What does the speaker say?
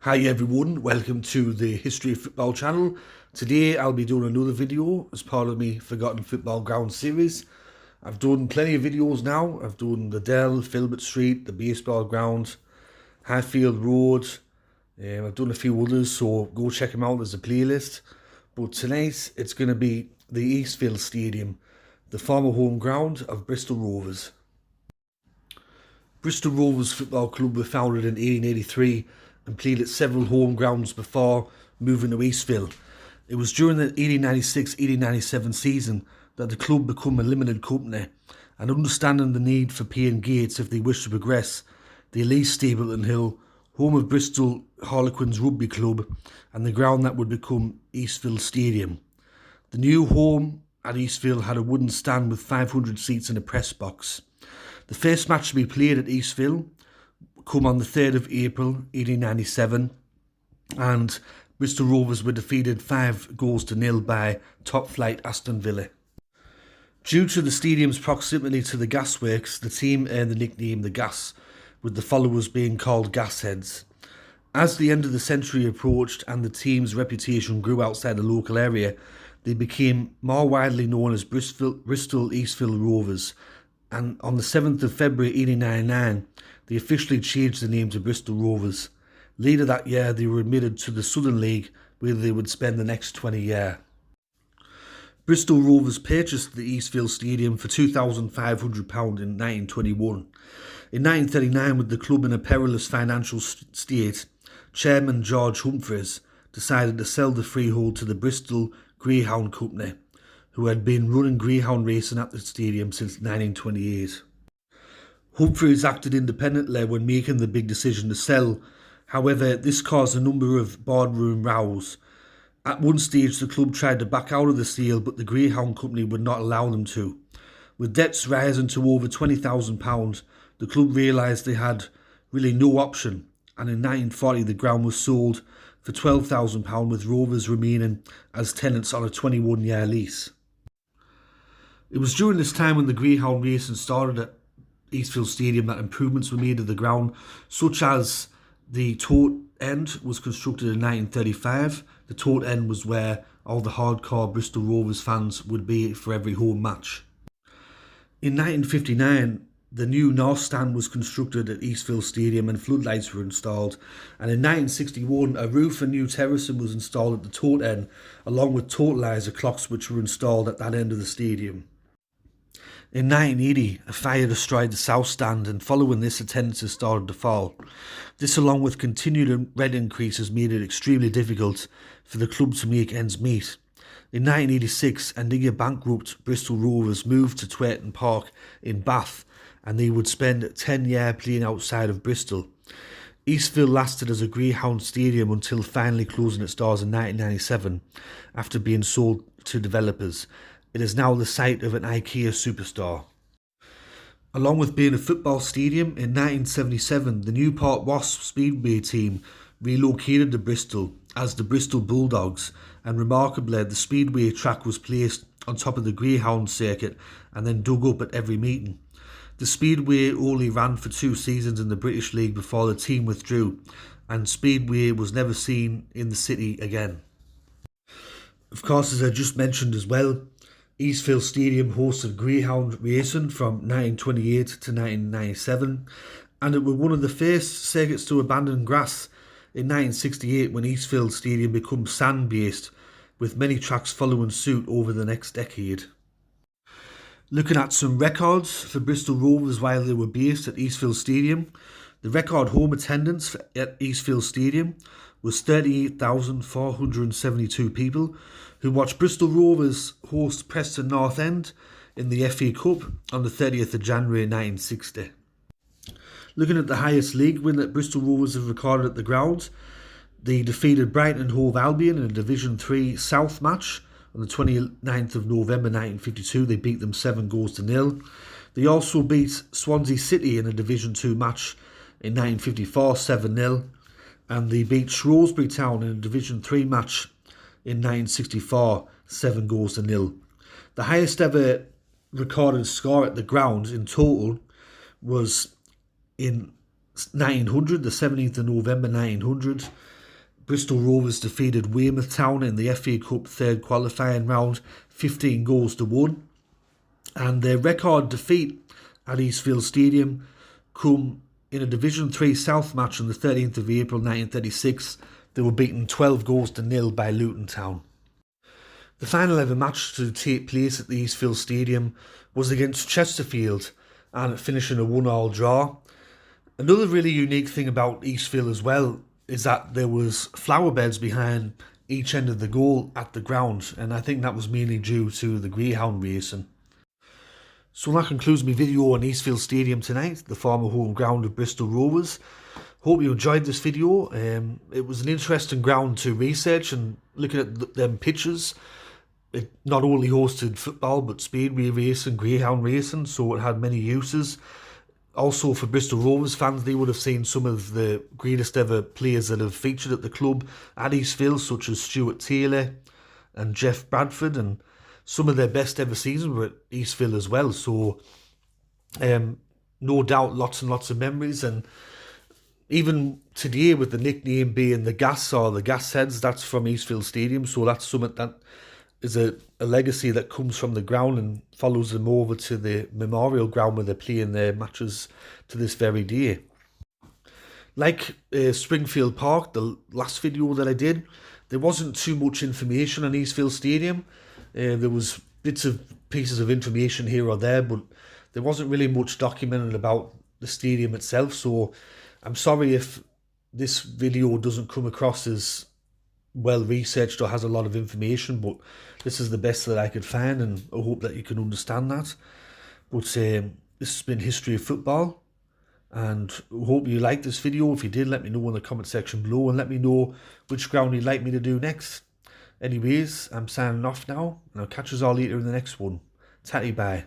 Hi everyone, welcome to the History of Football channel. Today I'll be doing another video as part of my Forgotten Football Ground series. I've done plenty of videos now. I've done the Dell, Filbert Street, the baseball ground, Highfield Road. I've done a few others, so go check them out. There's a playlist. But tonight it's going to be the Eastville Stadium, the former home ground of Bristol Rovers. Bristol Rovers Football Club were founded in 1883 and played at several home grounds before moving to Eastville. It was during the 1896-1897 season that the club became a limited company, and understanding the need for paying gates if they wished to progress, they leased Stapleton Hill, home of Bristol Harlequins Rugby Club, and the ground that would become Eastville Stadium. The new home at Eastville had a wooden stand with 500 seats and a press box. The first match to be played at Eastville come on the 3rd of April 1897, and Bristol Rovers were defeated 5-0 by top flight Aston Villa. Due to the stadium's proximity to the gasworks, the team earned the nickname the Gas, with the followers being called Gasheads. As the end of the century approached and the team's reputation grew outside the local area, they became more widely known as Bristol Eastville Rovers, and on the 7th of February 1899, they officially changed the name to Bristol Rovers. Later that year, they were admitted to the Southern League, where they would spend the next 20 years. Bristol Rovers purchased the Eastville Stadium for £2,500 in 1921. In 1939, with the club in a perilous financial state, Chairman George Humphreys decided to sell the freehold to the Bristol Greyhound Company, who had been running greyhound racing at the stadium since 1928. Humphreys acted independently when making the big decision to sell. However, this caused a number of boardroom rows. At one stage, the club tried to back out of the sale, but the Greyhound Company would not allow them to. With debts rising to over £20,000, the club realised they had really no option, and in 1940 the ground was sold for £12,000, with Rovers remaining as tenants on a 21-year lease. It was during this time when the greyhound racing started at Eastville Stadium that improvements were made to the ground, such as the tote end was constructed in 1935. The tote end was where all the hardcore Bristol Rovers fans would be for every home match. In 1959, the new North Stand was constructed at Eastville Stadium and floodlights were installed. And in 1961, a roof and new terracing was installed at the tote end, along with totalizer clocks which were installed at that end of the stadium. In 1980, a fire destroyed the South Stand, and following this, attendances started to fall. This, along with continued rent increases, made it extremely difficult for the club to make ends meet. In 1986, a near bankrupt Bristol Rovers moved to Twerton Park in Bath, and they would spend 10 years playing outside of Bristol. Eastville lasted as a greyhound stadium until finally closing its doors in 1997 after being sold to developers. It is now the site of an IKEA superstore. Along with being a football stadium, in 1977 the Newport Wasps Speedway team relocated to Bristol as the Bristol Bulldogs, and remarkably the Speedway track was placed on top of the Greyhound circuit and then dug up at every meeting. The Speedway only ran for 2 seasons in the British League before the team withdrew, and Speedway was never seen in the city again. Of course, as I just mentioned as well, Eastville Stadium hosted greyhound racing from 1928 to 1997, and it was one of the first circuits to abandon grass in 1968 when Eastville Stadium became sand-based, with many tracks following suit over the next decade. Looking at some records for Bristol Rovers while they were based at Eastville Stadium, the record home attendance at Eastville Stadium was 38,472 people, who watched Bristol Rovers host Preston North End in the FA Cup on the 30th of January 1960. Looking at the highest league win that Bristol Rovers have recorded at the ground, they defeated Brighton and Hove Albion in a Division 3 South match on the 29th of November 1952. They beat them 7-0. They also beat Swansea City in a Division 2 match in 1954 7-0, and they beat Shrewsbury Town in a Division 3 match in 1964 7-0. The highest ever recorded score at the ground in total was in 1900, the 17th of November 1900, Bristol Rovers defeated Weymouth Town in the FA Cup third qualifying round 15 goals to 1. And their record defeat at Eastville Stadium come in a Division 3 South match on the 13th of April 1936. They were beaten 12 goals to 0 by Luton Town. The final ever match to take place at the Eastville Stadium was against Chesterfield, and it finished in a 1-1 draw. Another really unique thing about Eastville as well is that there was flower beds behind each end of the goal at the ground, and I think that was mainly due to the greyhound racing. So that concludes my video on Eastville Stadium tonight, the former home ground of Bristol Rovers. Hope you enjoyed this video. It was an interesting ground to research, and looking at them pictures, it not only hosted football but speedway racing, greyhound racing, so it had many uses. Also, for Bristol Rovers fans, they would have seen some of the greatest ever players that have featured at the club at Eastville, such as Stuart Taylor and Jeff Bradford, and some of their best ever seasons were at Eastville as well. So, no doubt, lots and lots of memories. And even today, with the nickname being the Gas or the Gas Heads, that's from Eastville Stadium. So that's something that is a legacy that comes from the ground and follows them over to the memorial ground where they're playing their matches to this very day. Like Springfield Park, the last video that I did, there wasn't too much information on Eastville Stadium. There was bits of pieces of information here or there, but there wasn't really much documented about the stadium itself. So I'm sorry if this video doesn't come across as well researched or has a lot of information, but this is the best that I could find, and I hope that you can understand that. But this has been History of Football, and I hope you liked this video. If you did, let me know in the comment section below, and let me know which ground you'd like me to do next. Anyways, I'm signing off now, and I'll catch us all later in the next one. Tatty bye.